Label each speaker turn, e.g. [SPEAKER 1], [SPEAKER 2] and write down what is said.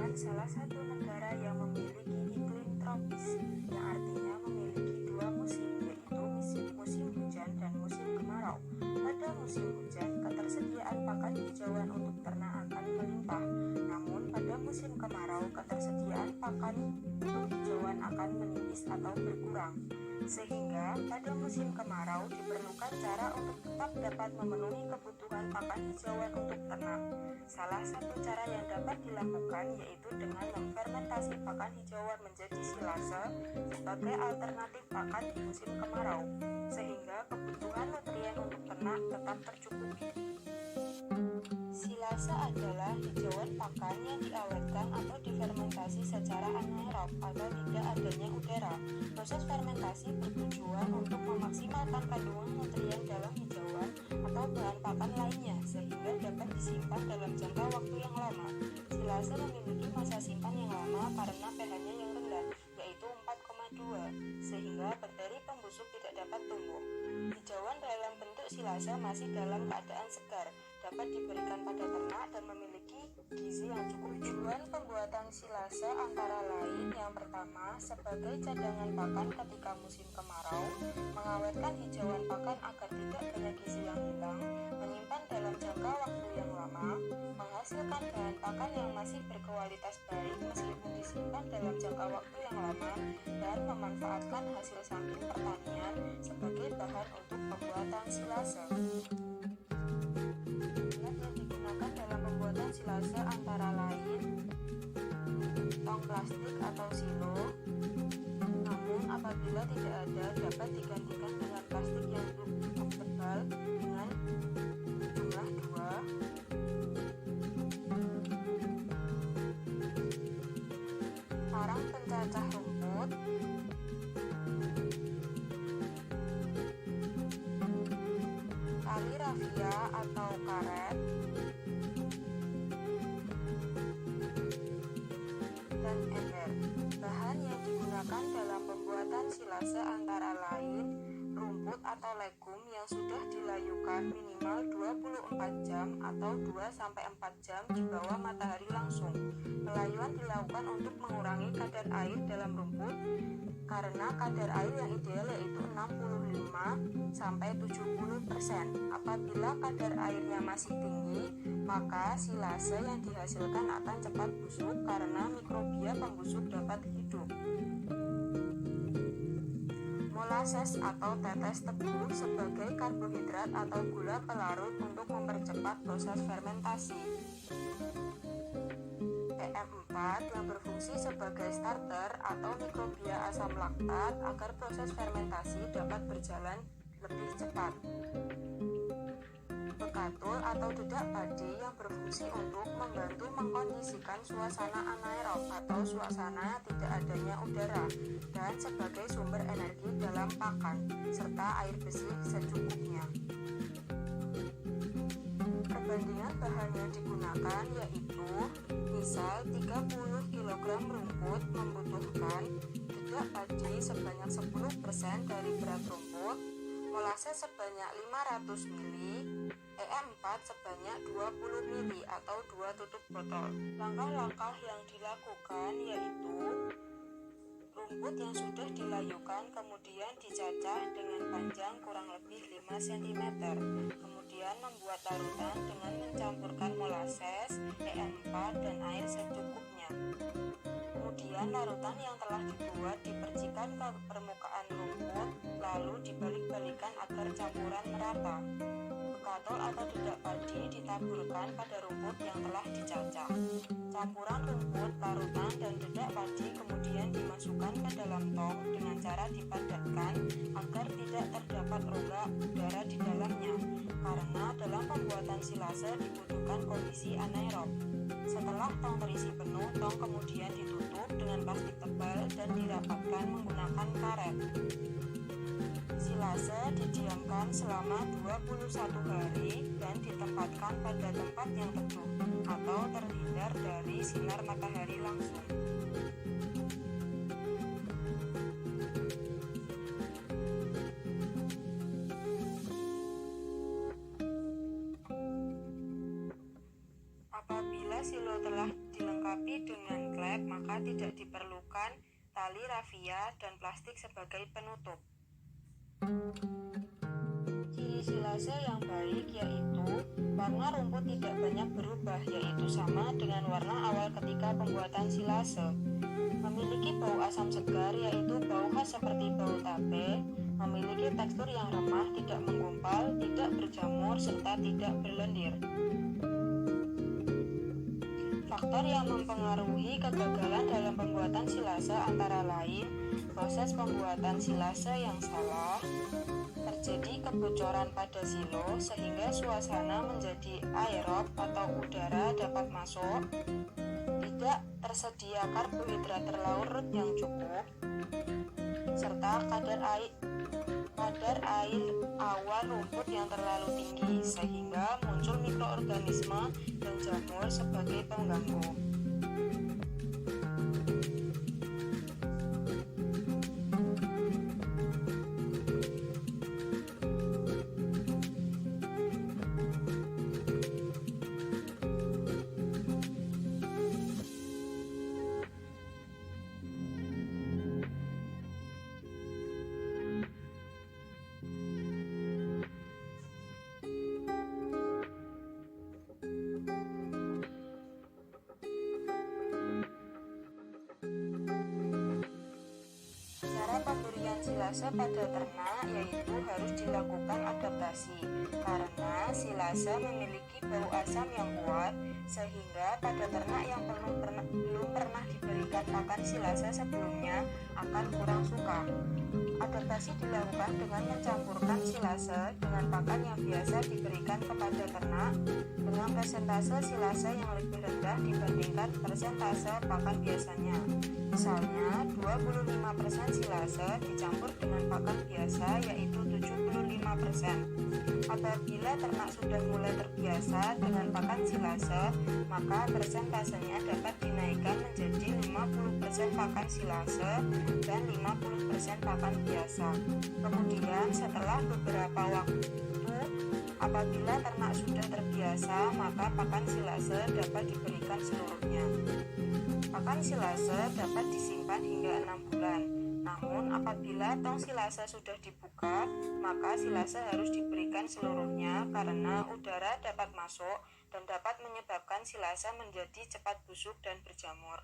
[SPEAKER 1] merupakan salah satu negara yang memiliki iklim tropis, yang artinya memiliki dua musim, yaitu musim hujan dan musim kemarau. Pada musim hujan, ketersediaan pakan hijauan untuk ternak akan melimpah. Namun pada musim kemarau, ketersediaan pakan untuk hijauan akan menipis atau berkurang. Sehingga pada musim kemarau diperlukan cara untuk tetap dapat memenuhi kebutuhan pakan hijauan untuk ternak. Salah satu cara yang dapat dilakukan yaitu dengan memfermentasi pakan hijauan menjadi silase sebagai alternatif pakan di musim kemarau, sehingga kebutuhan nutrien untuk ternak tetap tercukupi. Silase adalah hijauan pakan yang diawetkan atau difermentasi secara anaerob atau tidak adanya udara. Proses fermentasi bertujuan untuk memaksimalkan kandungan nutrien dalam hijauan atau bahan pakan lainnya sehingga dapat disimpan dalam jangka waktu yang lama. Silase memiliki masa simpan yang lama karena pH-nya yang rendah, yaitu 4,2, sehingga bakteri pembusuk tidak dapat tumbuh. Hijauan dalam bentuk silase masih dalam keadaan segar, dapat diberikan pada ternak dan memiliki gizi yang cukup. Tujuan pembuatan silase antara lain yang pertama, sebagai cadangan pakan ketika musim kemarau, mengawetkan hijauan pakan agar tidak banyak gizi yang hilang, menyimpan dalam jangka waktu yang lama, menghasilkan bahan pakan yang masih berkualitas baik meskipun disimpan dalam jangka waktu yang lama, dan memanfaatkan hasil samping pertanian sebagai bahan untuk pembuatan silase. Silase antara lain tong plastik atau silo, namun apabila tidak ada dapat digantikan dengan plastik yang cukup tebal dengan jumlah 2, parang pencacah rumput, tali rafia atau karet, dan ember. Bahan yang digunakan dalam pembuatan silase antara lain rumput atau legum yang sudah dilayukan minimal 24 jam atau 2-4 jam di bawah matahari langsung. Pelayuan dilakukan untuk mengurangi kadar air dalam rumput karena kadar air yang ideal yaitu 65-70%. Apabila kadar airnya masih tinggi, maka silase yang dihasilkan akan cepat busuk karena mikrobia pembusuk dapat hidup. Molases atau tetes tebu sebagai karbohidrat atau gula pelarut untuk mempercepat proses fermentasi. PM4 yang berfungsi sebagai starter atau mikrobia asam laktat agar proses fermentasi dapat berjalan lebih cepat. Bekatul atau dedak padi yang berfungsi untuk membantu mengkondisikan suasana anaerob atau suasana tidak adanya udara dan sebagai sumber energi dalam pakan, serta air bersih secukupnya. Perbandingan bahan yang digunakan yaitu misal 30 kg rumput membutuhkan dedak padi sebanyak 10% dari berat rumput, molases sebanyak 500 ml, PM4 sebanyak 20 ml atau 2 tutup botol. Langkah-langkah yang dilakukan yaitu rumput yang sudah dilayukan kemudian dicacah dengan panjang kurang lebih 5 cm. Kemudian membuat larutan dengan mencampurkan molases, PM4 dan air secukupnya. Kemudian larutan yang telah dibuat dipercikan ke permukaan rumput, lalu dibalik-balikan agar campuran merata. Bekatul atau dedak padi ditaburkan pada rumput yang telah dicacah. Campuran rumput, larutan, dan dedak padi kemudian dimasukkan ke dalam tong dengan cara dipadatkan agar tidak terdapat rongga udara di dalamnya, karena dalam pembuatan silase dibutuhkan kondisi anaerob. Setelah tong terisi penuh, tong kemudian ditutup dengan plastik tebal dan dirapatkan menggunakan karet. Silase didiamkan selama 21 hari dan ditempatkan pada tempat yang teduh atau terhindar dari sinar matahari langsung. Apabila Apabila silo telah dilengkapi dengan klep, maka tidak diperlukan tali rafia dan plastik sebagai penutup. Ciri silase yang baik yaitu warna rumput tidak banyak berubah, yaitu sama dengan warna awal ketika pembuatan silase. Memiliki bau asam segar, yaitu bau khas seperti bau tape. Memiliki tekstur yang remah, tidak menggumpal, tidak berjamur, serta tidak berlendir. Faktor yang mempengaruhi kegagalan dalam pembuatan silase antara lain proses pembuatan silase yang salah, terjadi kebocoran pada silo sehingga suasana menjadi aerob atau udara dapat masuk, tidak tersedia karbohidrat terlarut yang cukup, serta kadar air awal rumput yang terlalu tinggi sehingga muncul mikroorganisme dan jamur sebagai pengganggu. Pemberian silase pada ternak yaitu harus dilakukan adaptasi karena silase memiliki bau asam yang kuat sehingga pada ternak yang belum pernah diberikan pakan silase sebelumnya akan kurang suka. Adaptasi dilakukan dengan mencampurkan silase dengan pakan yang biasa diberikan kepada ternak dengan persentase silase yang lebih rendah dibandingkan persentase pakan biasanya. Misalnya 25% silase dicampur dengan pakan biasa yaitu 75%. Apabila ternak sudah mulai terbiasa dengan pakan silase, maka persentasenya dapat dinaikkan menjadi 50% pakan silase dan 50% pakan biasa. Kemudian setelah beberapa waktu, apabila ternak sudah terbiasa, maka pakan silase dapat diberikan seluruhnya. Pakan silase dapat disimpan hingga 6 bulan. Namun apabila tong silase sudah dibuka, maka silase harus diberikan seluruhnya karena udara dapat masuk dan dapat menyebabkan silase menjadi cepat busuk dan berjamur.